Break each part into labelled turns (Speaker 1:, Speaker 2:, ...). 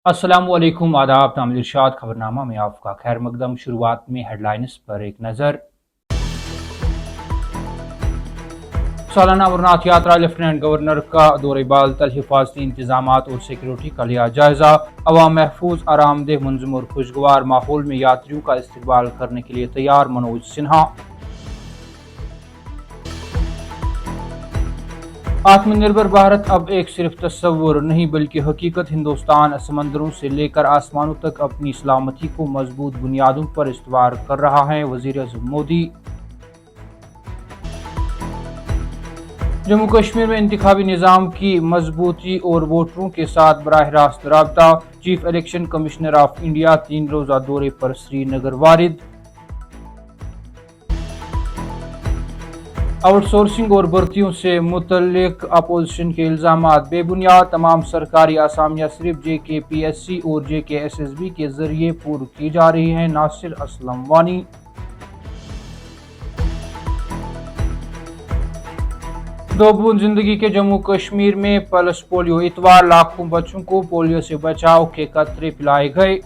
Speaker 1: अस्सलाम वालेकुम, आदाब। तामिल इरशाद खबरनामा में आपका खैर मकदम। शुरुआत में हेडलाइंस पर एक नज़र। सालाना अमरनाथ यात्रा, लेफ्टिनेंट गवर्नर का दौरे बालतल, हिफाजती इंतजामात और सिक्योरिटी का लिया जायजा। अवाम महफूज, आरामदेह, मुंजम और खुशगवार माहौल में यात्रियों का इस्तकबाल करने के लिए तैयार, मनोज सिन्हा। आत्मनिर्भर भारत अब एक सिर्फ तस्वुर नहीं बल्कि हकीकत। हिंदुस्तान समंदरों से लेकर आसमानों तक अपनी सलामती को मजबूत बुनियादों पर इस्तवार कर रहा है, वजीर आज़म मोदी। जम्मू कश्मीर में इंतखाबी निज़ाम की मजबूती और वोटरों के साथ बराह रास्त राबता। Chief election commissioner of India 3 रोज़ा दौरे पर श्रीनगर वारिद। आउटसोर्सिंग और भर्तियों से मुतल्लिक अपोजिशन के इल्जामात बेबुनियाद। तमाम सरकारी असामियां सिर्फ JKPSC और JKSSB के जरिए पूरी की जा रही हैं, नासिर असलम वानी। दो बूंद जिंदगी के जम्मू कश्मीर में पल्स पोलियो इतवार, लाखों बच्चों को पोलियो से बचाव के कतरे पिलाए गए।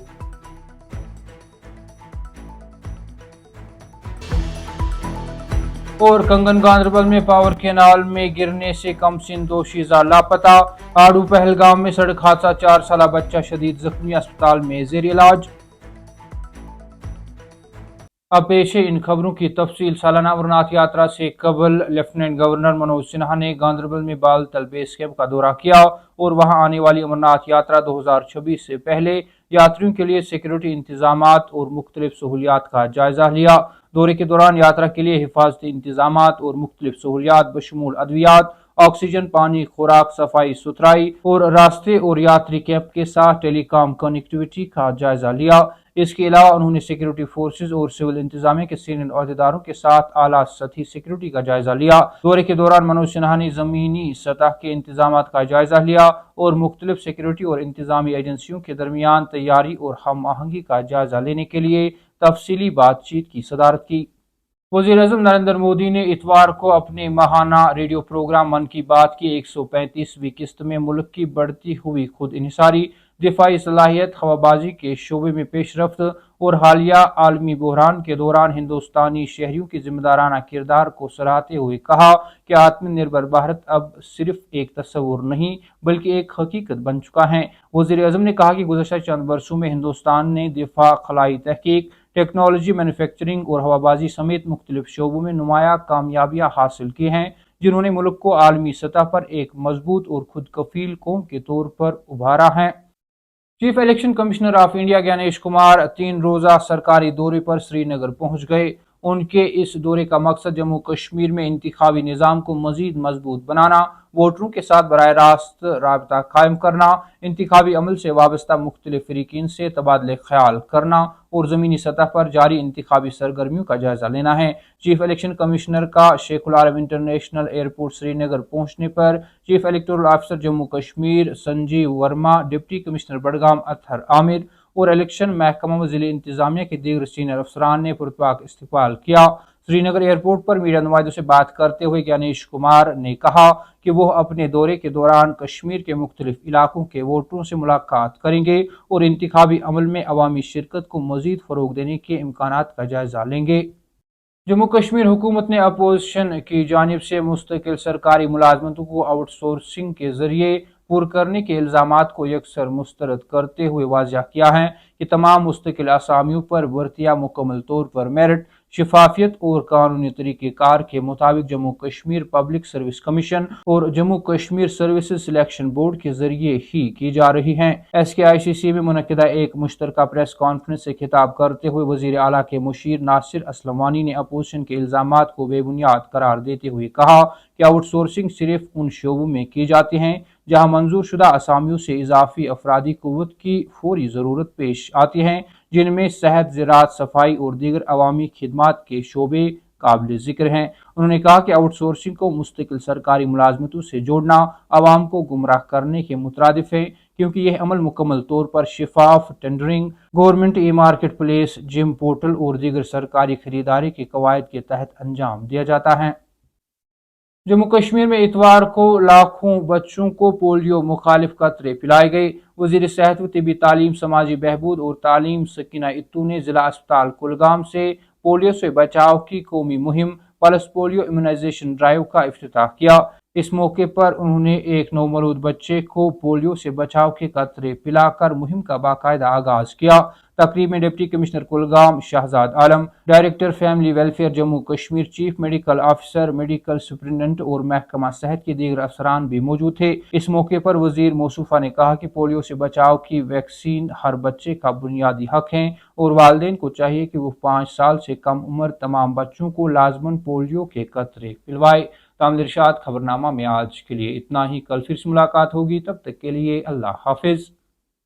Speaker 1: और कंगन गांधरबल में पावर केनाल में गिरने से कमसिन 2 शीजा लापता। आड़ू पहलगाम में सड़क हादसा, 4 साल बच्चा शदीद जख्मी, अस्पताल में जेर इलाज। अब पेश है इन खबरों की तफसील। सालाना अमरनाथ यात्रा से कबल लेफ्टिनेंट गवर्नर मनोज सिन्हा ने गांधरबल में बालतल बेस कैंप का दौरा किया और वहां आने वाली अमरनाथ यात्रा 2026 से पहले यात्रियों के लिए सिक्योरिटी इंतजामात और मुख्तलिफ सहूलियात का जायजा लिया। दौरे के दौरान यात्रा के लिए हिफाजती इंतजामात और मुख्तलिफ सहूलियात बशमूल अद्वियात, ऑक्सीजन, पानी, खुराक, सफाई सुथराई और रास्ते और यात्री कैंप के साथ टेलीकॉम कनेक्टिविटी का जायजा लिया। इसके अलावा उन्होंने सिक्योरिटी फोर्सेज और सिविल इंतजामिया के सीनियर अहदेदारों के साथ आला सतही सिक्योरिटी का जायजा लिया। दौरे के दौरान मनोज सिन्हा ने जमीनी सतह के इंतजाम का जायजा लिया और मुख्तलिफ सिक्योरिटी और इंतजामी एजेंसियों के दरमियान तैयारी और हम आहंगी का जायजा लेने के लिए तफसीली बातचीत की सदारत की। वज़ीर-ए-आज़म नरेंद्र मोदी ने इतवार को अपने माहाना रेडियो प्रोग्राम मन की बात की 135वीं किस्त में मुल्क की बढ़ती हुई खुद इन्हिसारी, दिफाई सलाहियत, हवाबाजी के शोबे में पेशरफ्त और हालिया आलमी बहरान के दौरान हिंदुस्तानी शहरियों की जिम्मेदाराना किरदार को सराहते हुए कहा कि आत्मनिर्भर भारत अब सिर्फ एक तस्वुर नहीं बल्कि एक हकीकत बन चुका है। वज़ीर-ए-आज़म ने कहा कि गुज़श्ता चंद वर्षों में हिंदुस्तान ने दिफा, खलाई तहकीक, टेक्नोलॉजी, मैन्युफैक्चरिंग और हवाबाजी समेत मुख्तलिफ शोबों में नुमाया कामयाबियां हासिल की हैं, जिन्होंने मुल्क को आलमी सतह पर एक मजबूत और खुद कफील कौम के तौर पर उभारा है। Chief election commissioner of India Gyanesh Kumar 3 रोज़ा सरकारी दौरे पर श्रीनगर पहुंच गए। उनके इस दौरे का मकसद जम्मू कश्मीर में इंतखाबी निज़ाम को मजीद मजबूत बनाना, वोटरों के साथ बराह रास्त राबता कायम करना, इंतखाबी अमल से वाबस्ता मुख्तलिफ फरीकीन से तबादले ख्याल करना और ज़मीनी सतह पर जारी इंतखाबी सरगर्मियों का जायजा लेना है। चीफ इलेक्शन कमिश्नर का शेखुल आलम इंटरनेशनल एयरपोर्ट श्रीनगर पहुंचने पर chief electoral officer Jammu Kashmir Sanjeev Verma, deputy commissioner Budgam Athar Aamir और इलेक्शन महकमा व ज़िले इंतजामिया के दीगर सीनियर अफसरान ने पुरतपाक इस्तकबाल किया। श्रीनगर एयरपोर्ट पर मीडिया नुमाइंदों से बात करते हुए ज्ञानेश कुमार ने कहा कि वह अपने दौरे के दौरान कश्मीर के मुख्तलिफ इलाकों के वोटरों से मुलाकात करेंगे और इंतखाबी अमल में अवामी शिरकत को मजीद फरोग देने के इम्कानात का जायजा लेंगे। जम्मू कश्मीर हुकूमत ने अपोजिशन की जानिब से मुस्तकिल सरकारी मुलाजमतों को आउटसोर्सिंग के जरिए पूर करने के इल्जामात को यकसर मुस्तरद करते हुए वाज़ेह किया है कि तमाम मुस्तकिल असामियों पर भर्तियां मुकम्मल तौर पर मेरिट, शफाफियत और कानूनी तरीक़ेकार के मुताबिक Jammu Kashmir public service commission और Jammu Kashmir services selection board के जरिए ही की जा रही हैं। SKICC में मुनक्किदा एक मुश्तरका प्रेस कॉन्फ्रेंस से खिताब करते हुए वज़ीर आला के मुशीर नासिर असलम वानी ने अपोजिशन के इल्जामात को बेबुनियाद करार देते हुए कहा कि आउटसोर्सिंग सिर्फ उन शोबों में की जाती हैं जहां मंजूर शुदा असामियों से इजाफी अफरादी कुव्वत की फौरी ज़रूरत पेश आती है, जिनमें सेहत, ज़राअत, सफाई और दीगर अवामी खिदमात के शोबे काबिल ज़िक्र हैं। उन्होंने कहा कि आउटसोर्सिंग को मुस्तकिल सरकारी मुलाजमतों से जोड़ना आवाम को गुमराह करने के मुतरादिफ है, क्योंकि यह अमल मुकम्मल तौर पर शिफाफ tendering, government e market place, gym portal और दीगर सरकारी खरीदारी के कवायद के तहत अंजाम दिया जाता है। जम्मू कश्मीर में इतवार को लाखों बच्चों को पोलियो मुखालिफ कतरे पिलाए गए। वजीर सेहत व तिबी तालीम, समाजी बहबूद और तालीम सकीना इत्तू ने जिला अस्पताल कुलगाम से पोलियो से बचाव की कौमी मुहिम पल्स पोलियो इम्यूनाइजेशन ड्राइव का इफ्तिताह किया। इस मौके पर उन्होंने एक नवमौलूद बच्चे को पोलियो से बचाव के कतरे पिलाकर मुहिम का बाकायदा आगाज किया। तकरीब में deputy commissioner Kulgam Shahzad Alam, director family welfare Jammu Kashmir, chief medical officer, medical superintendent और महकमा सेहत के दीगर अफसरान भी मौजूद थे। इस मौके पर वजीर मौसूफा ने कहा कि पोलियो से बचाव की वैक्सीन हर बच्चे का बुनियादी हक है और वालिदैन को चाहिए कि वो 5 साल से कम उम्र तमाम बच्चों को लाजमन पोलियो के कतरे पिलवाए। तामिल इरशाद खबरनामा में आज के लिए इतना ही। कल फिर से मुलाकात होगी, तब तक के लिए अल्लाह हाफिज।